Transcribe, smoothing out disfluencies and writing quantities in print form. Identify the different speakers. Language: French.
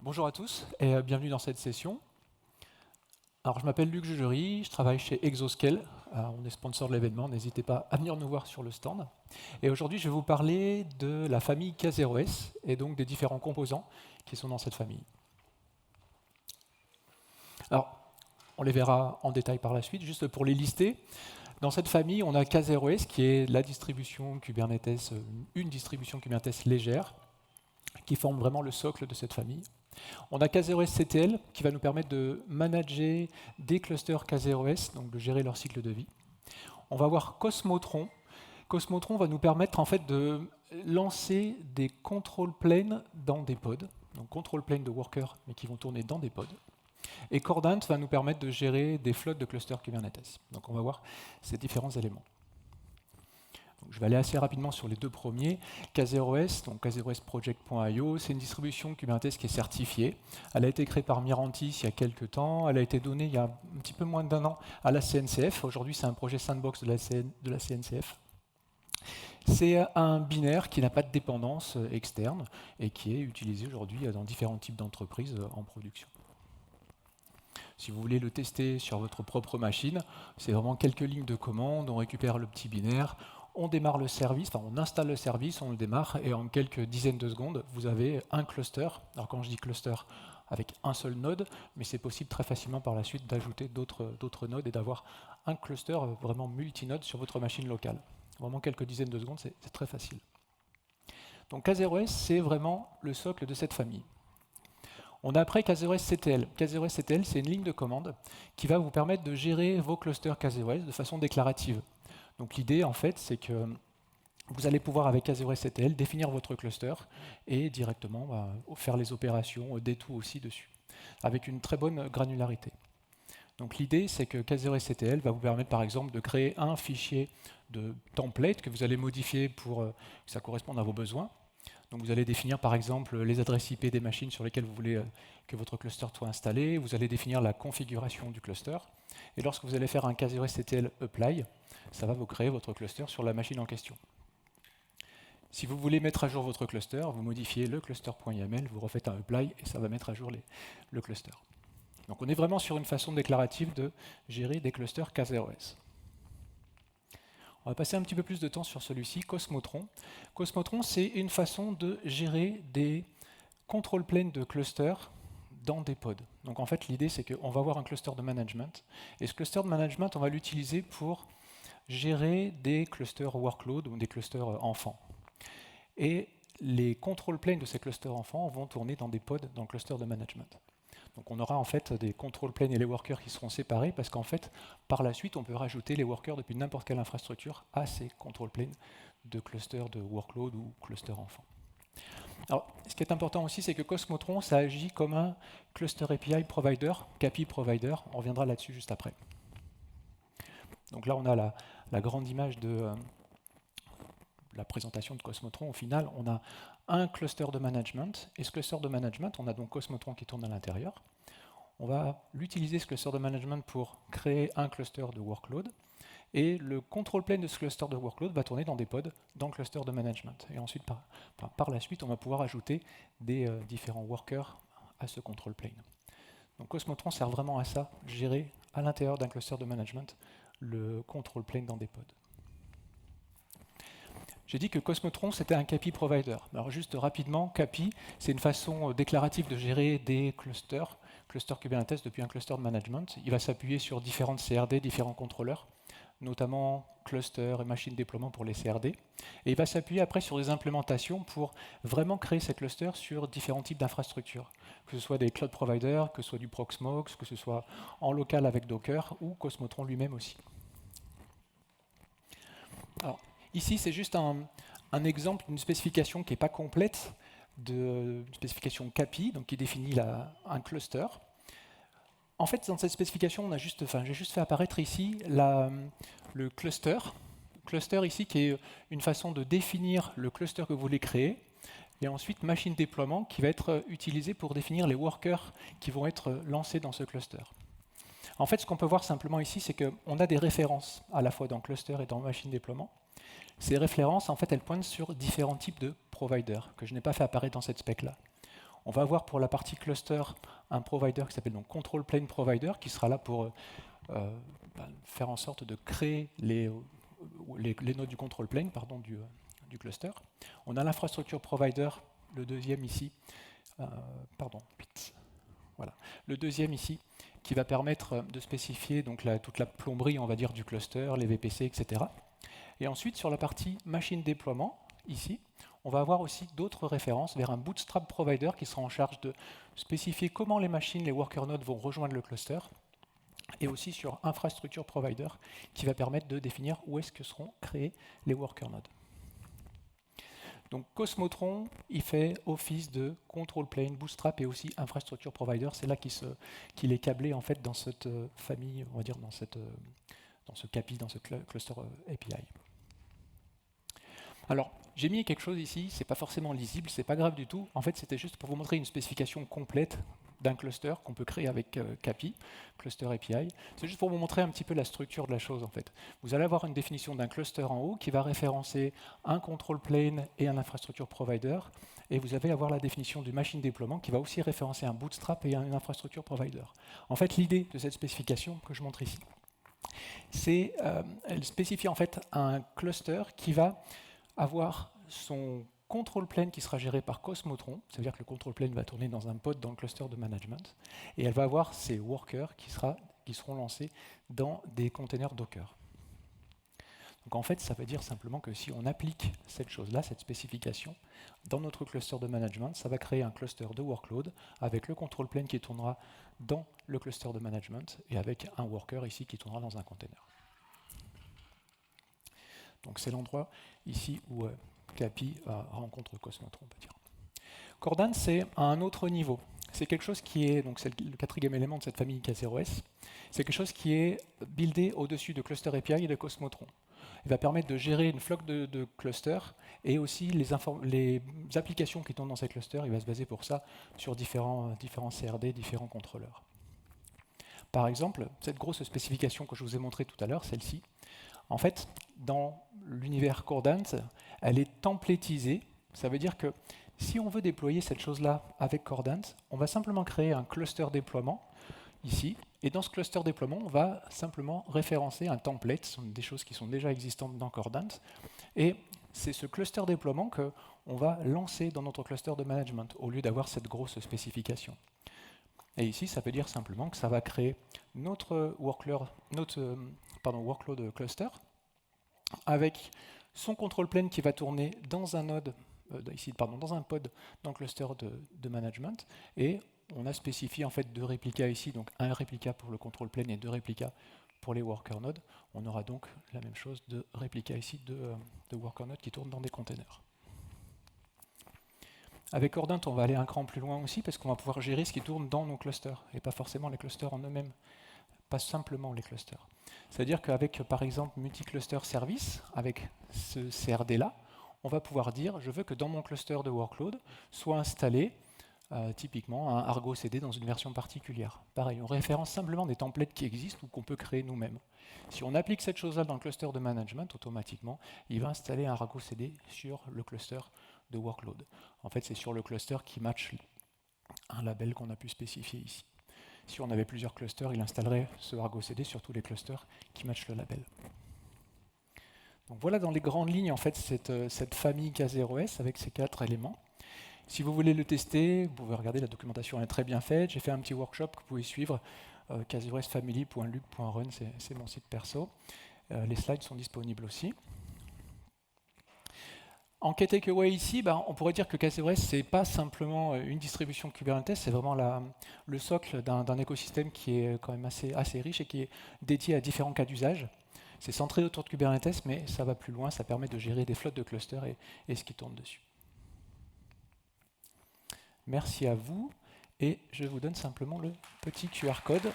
Speaker 1: Bonjour à tous et bienvenue dans cette session. Alors, je m'appelle Luc Jugery, je travaille chez Exoscale. On est sponsor de l'événement, n'hésitez pas à venir nous voir sur le stand. Et aujourd'hui, je vais vous parler de la famille K0S et donc des différents composants qui sont dans cette famille. Alors, on les verra en détail par la suite, juste pour les lister. Dans cette famille, on a K0S qui est la distribution Kubernetes, une distribution Kubernetes légère, qui forme vraiment le socle de cette famille. On a K0S CTL qui va nous permettre de manager des clusters K0S, donc de gérer leur cycle de vie. On va voir Cosmotron. Cosmotron va nous permettre en fait de lancer des control planes dans des pods, donc control planes de workers mais qui vont tourner dans des pods. Et Cordant va nous permettre de gérer des flottes de clusters Kubernetes. Donc on va voir ces différents éléments. Donc je vais aller assez rapidement sur les deux premiers. K0S, donc k0sproject.io, c'est une distribution Kubernetes qui est certifiée. Elle a été créée par Mirantis il y a quelques temps. Elle a été donnée il y a un petit peu moins d'un an à la CNCF. Aujourd'hui, c'est un projet sandbox de la CNCF. C'est un binaire qui n'a pas de dépendance externe et qui est utilisé aujourd'hui dans différents types d'entreprises en production. Si vous voulez le tester sur votre propre machine, c'est vraiment quelques lignes de commande, on récupère le petit binaire, on démarre le service, enfin on installe le service, on le démarre, et en quelques dizaines de secondes, vous avez un cluster. Alors quand je dis cluster, avec un seul node, mais c'est possible très facilement par la suite d'ajouter d'autres nodes et d'avoir un cluster vraiment multinode sur votre machine locale. Vraiment quelques dizaines de secondes, c'est très facile. Donc K0S, c'est vraiment le socle de cette famille. On a après K0S CTL. K0S CTL, c'est une ligne de commande qui va vous permettre de gérer vos clusters K0S de façon déclarative. Donc l'idée, en fait, c'est que vous allez pouvoir, avec K0S CTL, définir votre cluster et directement faire les opérations des tout aussi dessus, avec une très bonne granularité. Donc l'idée, c'est que K0S CTL va vous permettre, par exemple, de créer un fichier de template que vous allez modifier pour que ça corresponde à vos besoins. Donc vous allez définir par exemple les adresses IP des machines sur lesquelles vous voulez que votre cluster soit installé, vous allez définir la configuration du cluster, et lorsque vous allez faire un K0S CTL apply, ça va vous créer votre cluster sur la machine en question. Si vous voulez mettre à jour votre cluster, vous modifiez le cluster.yaml, vous refaites un apply et ça va mettre à jour le cluster. Donc on est vraiment sur une façon déclarative de gérer des clusters K0S. On va passer un petit peu plus de temps sur celui-ci, Cosmotron. Cosmotron, c'est une façon de gérer des control planes de clusters dans des pods. Donc en fait, l'idée, c'est qu'on va avoir un cluster de management. Et ce cluster de management, on va l'utiliser pour gérer des clusters workload ou des clusters enfants. Et les control planes de ces clusters enfants vont tourner dans des pods dans le cluster de management. Donc on aura en fait des control planes et les workers qui seront séparés parce qu'en fait, par la suite, on peut rajouter les workers depuis n'importe quelle infrastructure à ces control planes de cluster de workload ou cluster enfant. Alors, ce qui est important aussi, c'est que Cosmotron, ça agit comme un cluster API provider, KPI provider. On reviendra là-dessus juste après. Donc là, on a la grande image de la présentation de Cosmotron. Au final, on a un cluster de management, et ce cluster de management, on a donc Cosmotron qui tourne à l'intérieur. On va l'utiliser, ce cluster de management, pour créer un cluster de workload, et le control plane de ce cluster de workload va tourner dans des pods dans le cluster de management. Et ensuite, par la suite, on va pouvoir ajouter des différents workers à ce control plane. Donc Cosmotron sert vraiment à ça, gérer à l'intérieur d'un cluster de management le control plane dans des pods. J'ai dit que Cosmotron, c'était un KPI provider. Alors juste rapidement, KPI, c'est une façon déclarative de gérer des clusters Kubernetes depuis un cluster de management. Il va s'appuyer sur différentes CRD, différents contrôleurs, notamment cluster et machine déploiement pour les CRD. Et il va s'appuyer après sur des implémentations pour vraiment créer ces clusters sur différents types d'infrastructures, que ce soit des cloud providers, que ce soit du Proxmox, que ce soit en local avec Docker ou Cosmotron lui-même aussi. Alors, ici, c'est juste un exemple d'une spécification qui n'est pas complète, d'une spécification KPI, donc qui définit un cluster. En fait, dans cette spécification, j'ai juste fait apparaître ici le cluster. Cluster ici qui est une façon de définir le cluster que vous voulez créer. Et ensuite, machine déploiement qui va être utilisée pour définir les workers qui vont être lancés dans ce cluster. En fait, ce qu'on peut voir simplement ici, c'est qu'on a des références à la fois dans cluster et dans machine déploiement. Ces références, en fait, elles pointent sur différents types de providers que je n'ai pas fait apparaître dans cette spec-là. On va avoir pour la partie cluster un provider qui s'appelle donc Control Plane Provider, qui sera là pour faire en sorte de créer les nodes du control plane du cluster. On a l'infrastructure provider, le deuxième ici, voilà. Le deuxième ici, qui va permettre de spécifier donc toute la plomberie, on va dire, du cluster, les VPC, etc. Et ensuite, sur la partie machine déploiement, ici, on va avoir aussi d'autres références vers un bootstrap provider qui sera en charge de spécifier comment les machines, les worker nodes vont rejoindre le cluster, et aussi sur infrastructure provider qui va permettre de définir où est-ce que seront créés les worker nodes. Donc Cosmotron, il fait office de control plane, bootstrap et aussi infrastructure provider. C'est là qu'il est câblé en fait dans cette famille, on va dire dans ce CAPI, dans ce cluster API. Alors, j'ai mis quelque chose ici, c'est pas forcément lisible, c'est pas grave du tout. En fait, c'était juste pour vous montrer une spécification complète d'un cluster qu'on peut créer avec CAPI, Cluster API. C'est juste pour vous montrer un petit peu la structure de la chose, en fait. Vous allez avoir une définition d'un cluster en haut qui va référencer un control plane et un infrastructure provider, et vous allez avoir la définition du machine déploiement qui va aussi référencer un bootstrap et un infrastructure provider. En fait, l'idée de cette spécification que je montre ici, c'est elle spécifie en fait un cluster qui va avoir son control plane qui sera géré par Cosmotron, ça veut dire que le control plane va tourner dans un pod dans le cluster de management, et elle va avoir ses workers qui seront lancés dans des containers Docker. Donc en fait, ça veut dire simplement que si on applique cette chose-là, cette spécification, dans notre cluster de management, ça va créer un cluster de workload avec le control plane qui tournera dans le cluster de management et avec un worker ici qui tournera dans un container. Donc c'est l'endroit ici où CAPI rencontre Cosmotron, on peut dire. Cordant, c'est à un autre niveau. C'est quelque chose qui est, donc c'est le quatrième élément de cette famille K0S, c'est quelque chose qui est buildé au-dessus de Cluster API et de Cosmotron. Il va permettre de gérer une flotte de clusters et aussi les applications qui tournent dans ces clusters. Il va se baser pour ça sur différents CRD, différents contrôleurs. Par exemple, cette grosse spécification que je vous ai montrée tout à l'heure, celle-ci, en fait, dans l'univers Cordant, elle est templétisée. Ça veut dire que si on veut déployer cette chose-là avec Cordant, on va simplement créer un cluster déploiement ici. Et dans ce cluster déploiement, on va simplement référencer un template, ce sont des choses qui sont déjà existantes dans Cordant. Et c'est ce cluster déploiement qu'on va lancer dans notre cluster de management, au lieu d'avoir cette grosse spécification. Et ici, ça veut dire simplement que ça va créer notre workload cluster avec son control plane qui va tourner dans un node, dans un pod dans le cluster de management. Et on a spécifié en fait deux réplicas ici, donc un réplica pour le control plane et deux réplicas pour les worker nodes. On aura donc la même chose de réplica ici de worker nodes qui tournent dans des containers. Avec Cordant, on va aller un cran plus loin aussi parce qu'on va pouvoir gérer ce qui tourne dans nos clusters et pas forcément les clusters en eux-mêmes, pas simplement les clusters. C'est-à-dire qu'avec, par exemple, multi-cluster service, avec ce CRD-là, on va pouvoir dire, je veux que dans mon cluster de workload soit installé typiquement un Argo CD dans une version particulière. Pareil, on référence simplement des templates qui existent ou qu'on peut créer nous-mêmes. Si on applique cette chose-là dans le cluster de management, automatiquement, il va installer un Argo CD sur le cluster de workload. En fait, c'est sur le cluster qui match un label qu'on a pu spécifier ici. Si on avait plusieurs clusters, il installerait ce Argo CD sur tous les clusters qui matchent le label. Donc voilà dans les grandes lignes en fait cette famille K0S avec ces 4 éléments. Si vous voulez le tester, vous pouvez regarder, la documentation est très bien faite. J'ai fait un petit workshop que vous pouvez suivre, k0sfamily.luc.run, c'est mon site perso. Les slides sont disponibles aussi. En key takeaway ici, on pourrait dire que K0S, ce n'est pas simplement une distribution Kubernetes, c'est vraiment le socle d'un écosystème qui est quand même assez riche et qui est dédié à différents cas d'usage. C'est centré autour de Kubernetes, mais ça va plus loin, ça permet de gérer des flottes de clusters et ce qui tourne dessus. Merci à vous, et je vous donne simplement le petit QR code.